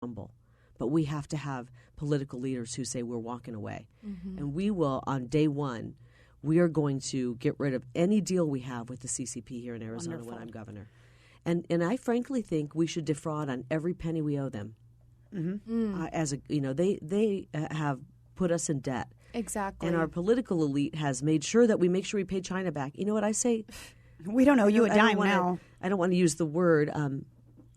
crumble. But we have to have political leaders who say we're walking away. And we will, on day one, we are going to get rid of any deal we have with the CCP here in Arizona when I'm governor. And I frankly think we should defraud on every penny we owe them. They have put us in debt. Exactly. And our political elite has made sure that we make sure we pay China back. You know what I say? We don't owe you a dime now. I don't want to use the word,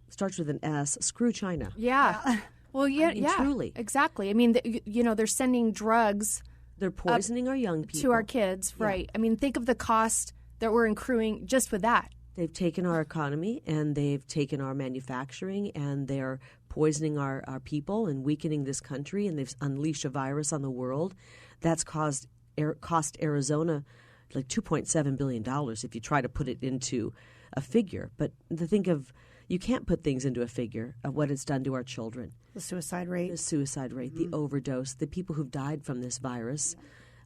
starts with an S, screw China. Yeah. Well, yeah, I mean, truly. Exactly. I mean, they're sending drugs. They're poisoning our young people. To our kids, right. I mean, think of the cost that we're accruing just with that. They've taken our economy and they've taken our manufacturing and they're poisoning our people and weakening this country, and they've unleashed a virus on the world that's cost Arizona like $2.7 billion if you try to put it into a figure. But to think of, you can't put things into a figure of what it's done to our children. The suicide rate. The overdose, the people who've died from this virus.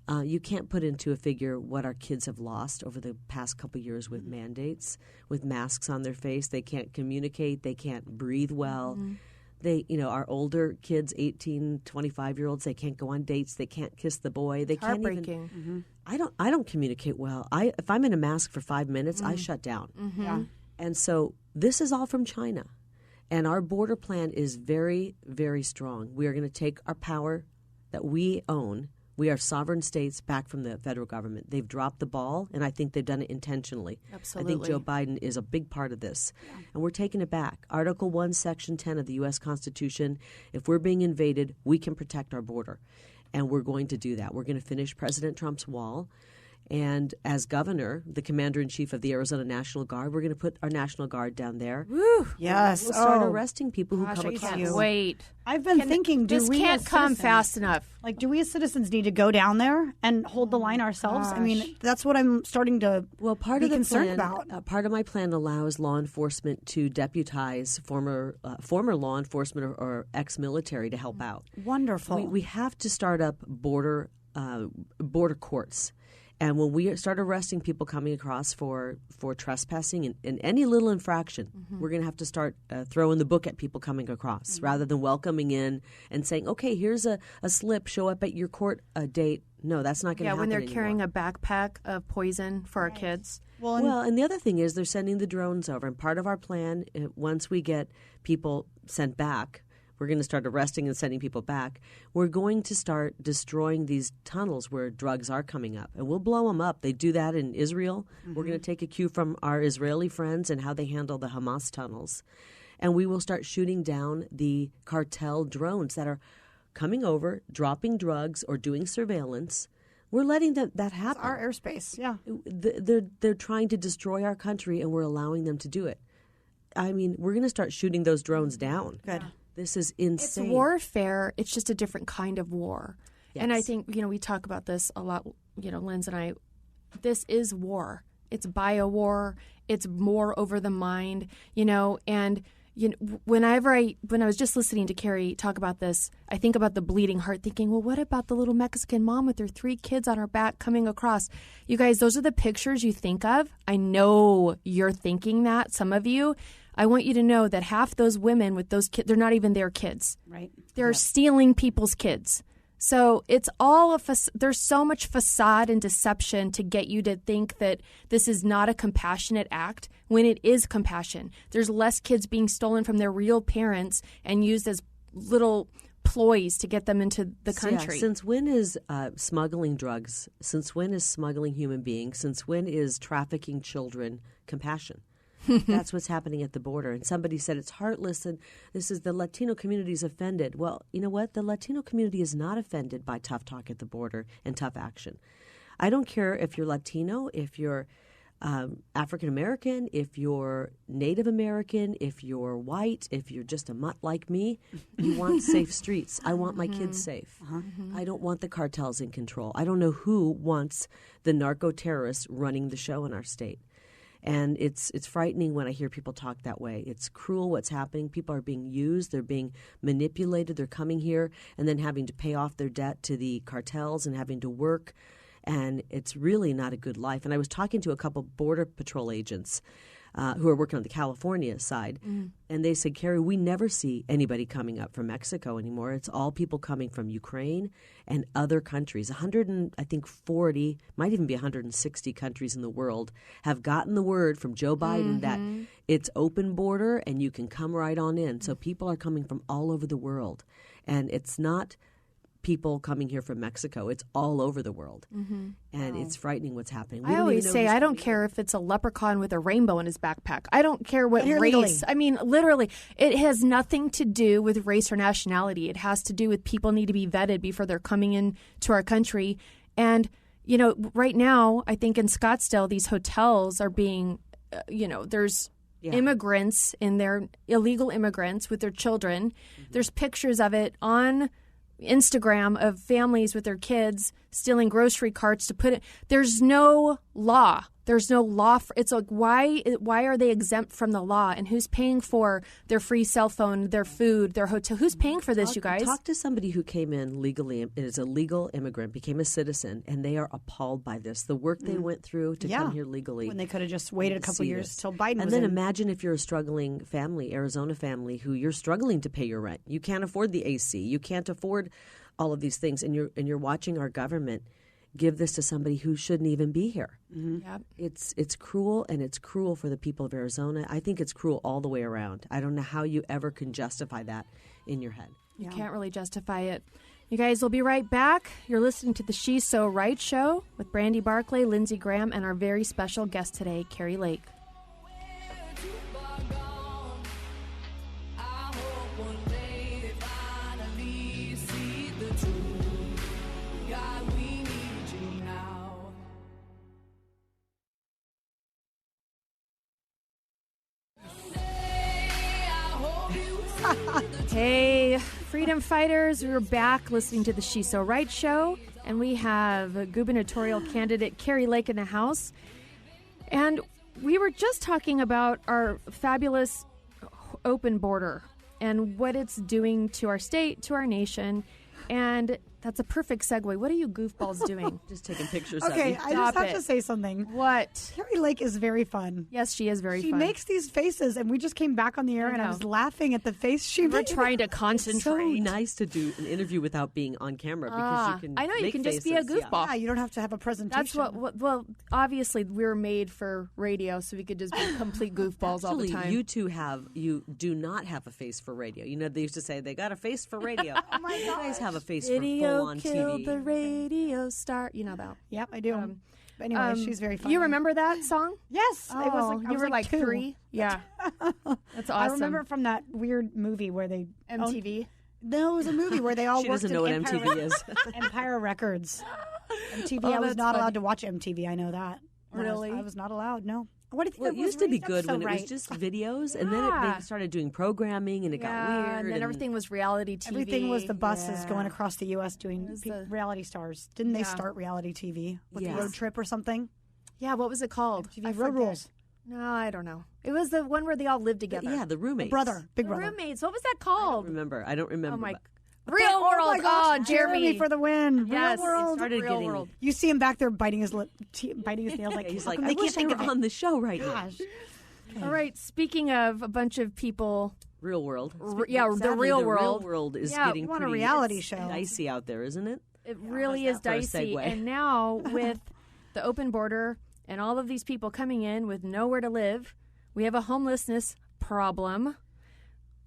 You can't put into a figure what our kids have lost over the past couple of years with mandates, with masks on their face. They can't communicate. They can't breathe well. Our older kids, 18, 25-year-olds, they can't go on dates. They can't kiss the boy. They can't even. I don't communicate well. If I'm in a mask for 5 minutes, I shut down. Yeah. And so this is all from China. And our border plan is very, very strong. We are going to take our power that we own. We are sovereign states back from the federal government. They've dropped the ball, and I think they've done it intentionally. Absolutely. I think Joe Biden is a big part of this. Yeah. And we're taking it back. Article 1, Section 10 of the U.S. Constitution, if we're being invaded, we can protect our border. And we're going to do that. We're going to finish President Trump's wall. And as governor, the commander-in-chief of the Arizona National Guard, we're going to put our National Guard down there. Woo! Yes. We'll start arresting people who come I across. can't wait. I've been thinking, this can't come fast enough. Like, do we as citizens need to go down there and hold the line ourselves? I mean, that's what I'm starting to be concerned about. Part of my plan allows law enforcement to deputize former law enforcement or ex-military to help out. Wonderful. We have to start up border courts. And when we start arresting people coming across for trespassing and any little infraction, we're going to have to start throwing the book at people coming across rather than welcoming in and saying, okay, here's a slip, show up at your court date. No, that's not going to happen when they're anymore. Carrying a backpack of poison for our kids. Well, and the other thing is they're sending the drones over. And part of our plan, once we get people sent back, we're going to start arresting and sending people back. We're going to start destroying these tunnels where drugs are coming up. And we'll blow them up. They do that in Israel. We're going to take a cue from our Israeli friends and how they handle the Hamas tunnels. And we will start shooting down the cartel drones that are coming over, dropping drugs or doing surveillance. We're letting that happen. It's our airspace, yeah. They're trying to destroy our country, and we're allowing them to do it. I mean, we're going to start shooting those drones down. Good. This is insane. It's warfare. It's just a different kind of war. Yes. And I think, we talk about this a lot, Lindsay and I. This is war. It's bio-war. It's more over the mind, and when I was just listening to Cheri talk about this, I think about the bleeding heart thinking, well, what about the little Mexican mom with her 3 kids on her back coming across? You guys, those are the pictures you think of. I know you're thinking that, some of you. I want you to know that half those women with those kids, they're not even their kids. Right. They're stealing people's kids. So it's all there's so much facade and deception to get you to think that this is not a compassionate act when it is compassion. There's less kids being stolen from their real parents and used as little ploys to get them into the country. Yeah, since when is smuggling drugs? Since when is smuggling human beings? Since when is trafficking children compassion? That's what's happening at the border. And somebody said it's heartless and this is the Latino community is offended. Well, you know what? The Latino community is not offended by tough talk at the border and tough action. I don't care if you're Latino, if you're African American, if you're Native American, if you're white, if you're just a mutt like me, you want safe streets. I want my kids safe. I don't want the cartels in control. I don't know who wants the narco-terrorists running the show in our state. And it's frightening when I hear people talk that way. It's cruel what's happening. People are being used. They're being manipulated. They're coming here and then having to pay off their debt to the cartels and having to work. And it's really not a good life. And I was talking to a couple Border Patrol agents who are working on the California side. And they said, Cheri, we never see anybody coming up from Mexico anymore. It's all people coming from Ukraine and other countries. 140, might even be 160 countries in the world have gotten the word from Joe Biden that it's open border and you can come right on in. So people are coming from all over the world. And it's not people coming here from Mexico. It's all over the world. And it's frightening what's happening. I always say I don't care if it's a leprechaun with a rainbow in his backpack. I don't care what race. Legally. I mean, literally, it has nothing to do with race or nationality. It has to do with people need to be vetted before they're coming into our country. And, you know, right now, I think in Scottsdale, these hotels are being, there's immigrants in there, illegal immigrants with their children. There's pictures of it on Instagram of families with their kids stealing grocery carts to put it. There's no law. There's no law. It's like, why are they exempt from the law? And who's paying for their free cell phone, their food, their hotel? Who's paying for this, you guys? Talk to somebody who came in legally, is a legal immigrant, became a citizen, and they are appalled by this. The work they went through to come here legally. When they could have just waited a couple years till Biden was And then in. imagine if you're a struggling family, Arizona family, who you're struggling to pay your rent. You can't afford the AC. You can't afford all of these things, and you're watching our government give this to somebody who shouldn't even be here. Yep. It's cruel, and it's cruel for the people of Arizona. I think it's cruel all the way around. I don't know how you ever can justify that in your head. You can't really justify it. You guys will be right back. You're listening to the She's So Right show with Brandy Barclay, Lindsay Graham, and our very special guest today, Cheri Lake. Hey, freedom fighters, we're back listening to the She's So Right show, and we have gubernatorial candidate Cheri Lake in the house. And we were just talking about our fabulous open border and what it's doing to our state, to our nation, and that's a perfect segue. What are you goofballs doing? Just taking pictures Okay, of I just have to say something. What? Cheri Lake is very fun. Yes, she is very She fun. makes these faces, and we just came back on the air, and I was laughing at the face she We're made. trying to concentrate. It's so nice to do an interview without being on camera because you can I know, you make can faces. just be a goofball. Yeah, you don't have to have a presentation. That's well, obviously we were made for radio, so we could just be complete goofballs all the time. You do not have a face for radio. You know, they used to say they got a face for radio. Oh my God. You guys have a face for full-on killed TV. the radio star. You know that. Yep, I do. But anyway, she's very fun. You remember that song? Yes. Oh, it was like, you were like 2. 3? Yeah. That's awesome. I remember from that weird movie where they... MTV? No, it was a movie where they all She worked doesn't at know what Empire MTV is. Empire Records. MTV, Oh, I was that's not funny. allowed to watch MTV. I know that. Really? I was not allowed, no. What do you think Well, it that was used to be raised up good so when it right? was just videos, and then Yeah. they started doing programming, and it got weird. and then everything was reality TV. Everything was the buses going across the U.S. doing was the- reality stars. Didn't they Yeah. start reality TV with Yes. Road Trip or something? Yeah, what was it called? TV I Road forget. Rules. No, I don't know. It was the one where they all lived together. Yeah, the roommates. Big The brother. roommates. What was that I called? don't remember. Oh my! but- Real Oh World. my gosh, Oh, Jeremy for the win. Yes, Real World. it started Real getting- World. You see him back there biting his biting his nails like He's how like, come I they can't wish I think were of it? on the show right now. Gosh. All right. Speaking of a bunch of people, Real world. yeah, the Sadly, real the world. real world is Yeah, getting you want a pretty reality show. dicey out there, isn't it? it really how's is that for a dicey. segue? And now with the open border and all of these people coming in with nowhere to live, we have a homelessness problem.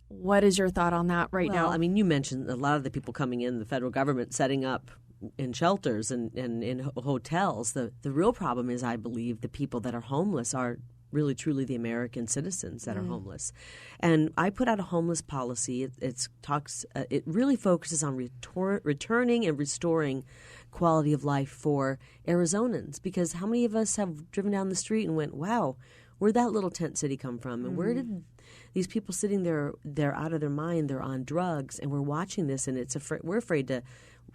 What is your thought on that right now? I mean, you mentioned a lot of the people coming in, the federal government setting up in shelters and in hotels. The real problem is, I believe, the people that are homeless are really truly the American citizens that are homeless. And I put out a homeless policy. It really focuses on returning and restoring quality of life for Arizonans, because how many of us have driven down the street and went, wow, where'd that little tent city come from? And where did these people sitting there, they're out of their mind, they're on drugs, and we're watching this, and we're afraid to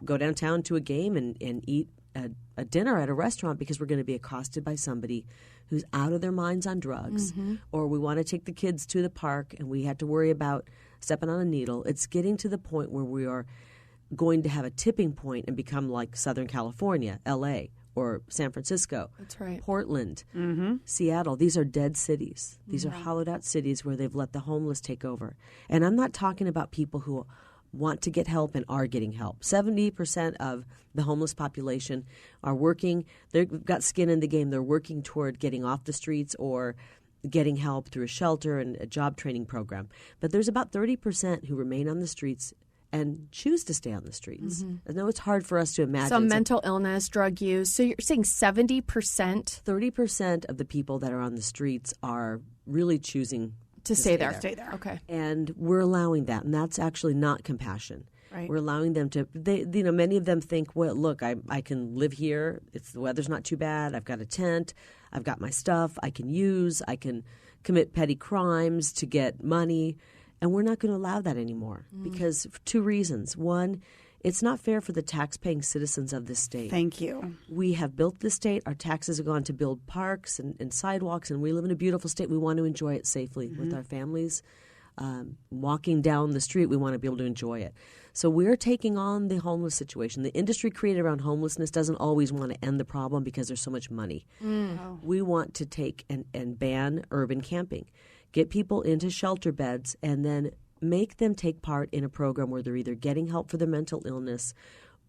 go downtown to a game and eat a dinner at a restaurant because we're going to be accosted by somebody who's out of their minds on drugs, or we want to take the kids to the park and we had to worry about stepping on a needle. It's getting to the point where we are going to have a tipping point and become like Southern California, L.A., or San Francisco. That's right. Portland, Seattle. These are dead cities. These are hollowed out cities where they've let the homeless take over. And I'm not talking about people who want to get help and are getting help. 70% of the homeless population are working. They've got skin in the game. They're working toward getting off the streets or getting help through a shelter and a job training program. But there's about 30% who remain on the streets and choose to stay on the streets. I know it's hard for us to imagine. Some mental illness, drug use. So you're saying 70%? 30% of the people that are on the streets are really choosing to stay there. Stay there. Okay. And we're allowing that, and that's actually not compassion. Right. We're allowing them to. Many of them think, well, look, I can live here. The weather's not too bad. I've got a tent. I've got my stuff. I can use. I can commit petty crimes to get money, and we're not going to allow that anymore because for two reasons. One, it's not fair for the tax-paying citizens of this state. Thank you. We have built this state. Our taxes have gone to build parks and sidewalks, and we live in a beautiful state. We want to enjoy it safely with our families. Walking down the street, we want to be able to enjoy it. So we're taking on the homeless situation. The industry created around homelessness doesn't always want to end the problem because there's so much money. We want to take and ban urban camping, get people into shelter beds, and then make them take part in a program where they're either getting help for their mental illness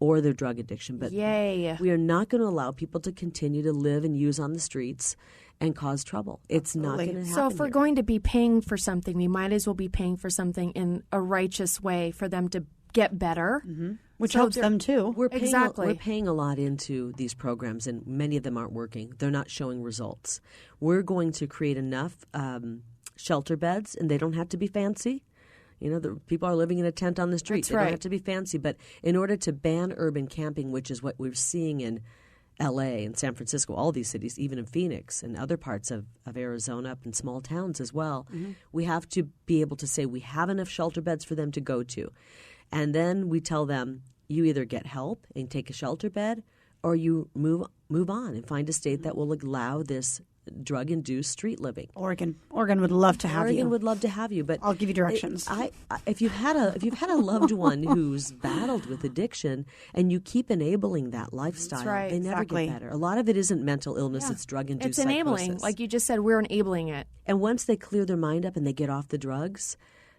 or their drug addiction. But Yay. we are not going to allow people to continue to live and use on the streets and cause trouble. It's not going to happen. So if we're going to be paying for something, we might as well be paying for something in a righteous way for them to get better. Which helps them too. We're paying a lot into these programs, and many of them aren't working. They're not showing results. We're going to create enough shelter beds, and they don't have to be fancy. The people are living in a tent on the street. That's they right. don't have to be fancy. But in order to ban urban camping, which is what we're seeing in L.A. and San Francisco, all these cities, even in Phoenix and other parts of Arizona, up in small towns as well, we have to be able to say we have enough shelter beds for them to go to. And then we tell them, you either get help and take a shelter bed or you move on and find a state that will allow this drug-induced street living. Oregon would love to have you. Oregon would love to have you, but I'll give you directions. If you've had a loved one who's battled with addiction and you keep enabling that lifestyle, right. they never get better. A lot of it isn't mental illness; it's drug-induced. It's enabling, psychosis. like you just said. We're enabling it. And once they clear their mind up and they get off the drugs,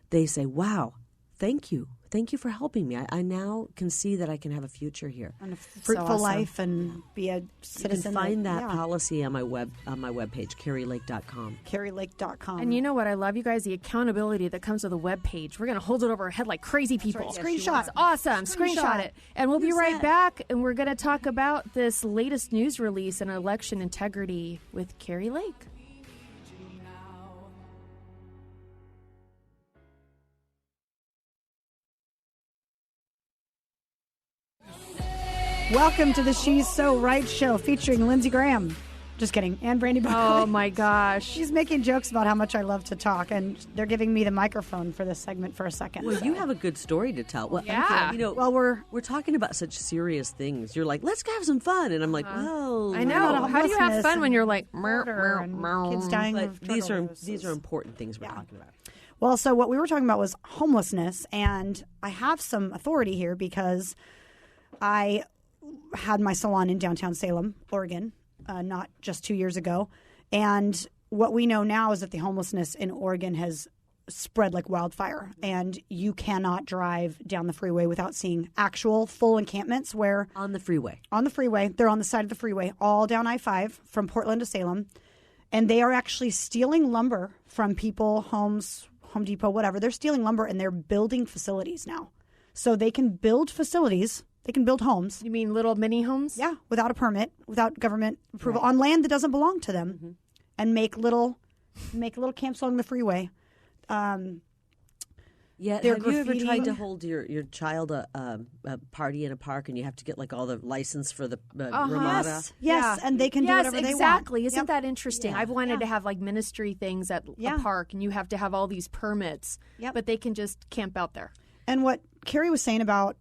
they say, "Wow, thank you." Thank you for helping me. I now can see that I can have a future here, and a fruitful life, and be a citizen. You can find that policy on my webpage, CheriLake.com. CheriLake.com. And you know what I love, you guys? The accountability that comes with a webpage. We're going to hold it over our head like crazy people. Right. Screenshot. It's awesome. Screenshot it. And we'll be right back, and we're going to talk about this latest news release on election integrity with Cheri Lake. Welcome to the She's So Right show featuring Lindsay Graham. Just kidding. And Brandy Buckley. Oh, my gosh. She's making jokes about how much I love to talk, and they're giving me the microphone for this segment for a second. Well, you have a good story to tell. Well, yeah. Well, we're talking about such serious things. You're like, let's have some fun. And I'm like, well. I know. How do you have fun when you're like, murder and kids dying of these are important things we're talking about. Well, so what we were talking about was homelessness, and I have some authority here because I had my salon in downtown Salem, Oregon, not just 2 years ago. And what we know now is that the homelessness in Oregon has spread like wildfire. And you cannot drive down the freeway without seeing actual full encampments where... On the freeway. They're on the side of the freeway, all down I-5 from Portland to Salem. And they are actually stealing lumber from people, homes, Home Depot, whatever. They're stealing lumber and they're building facilities now. So they can build facilities... They can build homes. You mean little mini homes? Yeah, without a permit, without government approval, on land that doesn't belong to them, and make little camps along the freeway. Have you ever tried to hold your child a party in a park and you have to get like all the license for the Ramada? Yes, and they can do whatever they want. Exactly. Isn't that interesting? I've wanted to have like ministry things at a park, and you have to have all these permits, but they can just camp out there. And what Cheri was saying about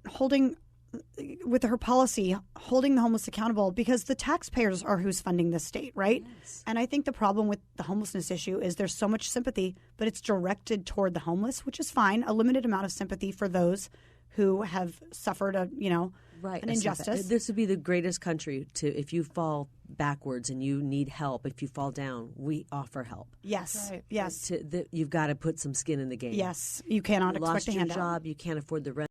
with her policy, holding the homeless accountable, because the taxpayers are who's funding this state, right? Yes. And I think the problem with the homelessness issue is there's so much sympathy, but it's directed toward the homeless, which is fine, a limited amount of sympathy for those who have suffered an injustice. This would be the greatest country if you fall backwards and you need help. If you fall down, we offer help. Yes, right. yes. You've got to put some skin in the game. Yes, you cannot expect a handout. Lost your job, you can't afford the rent.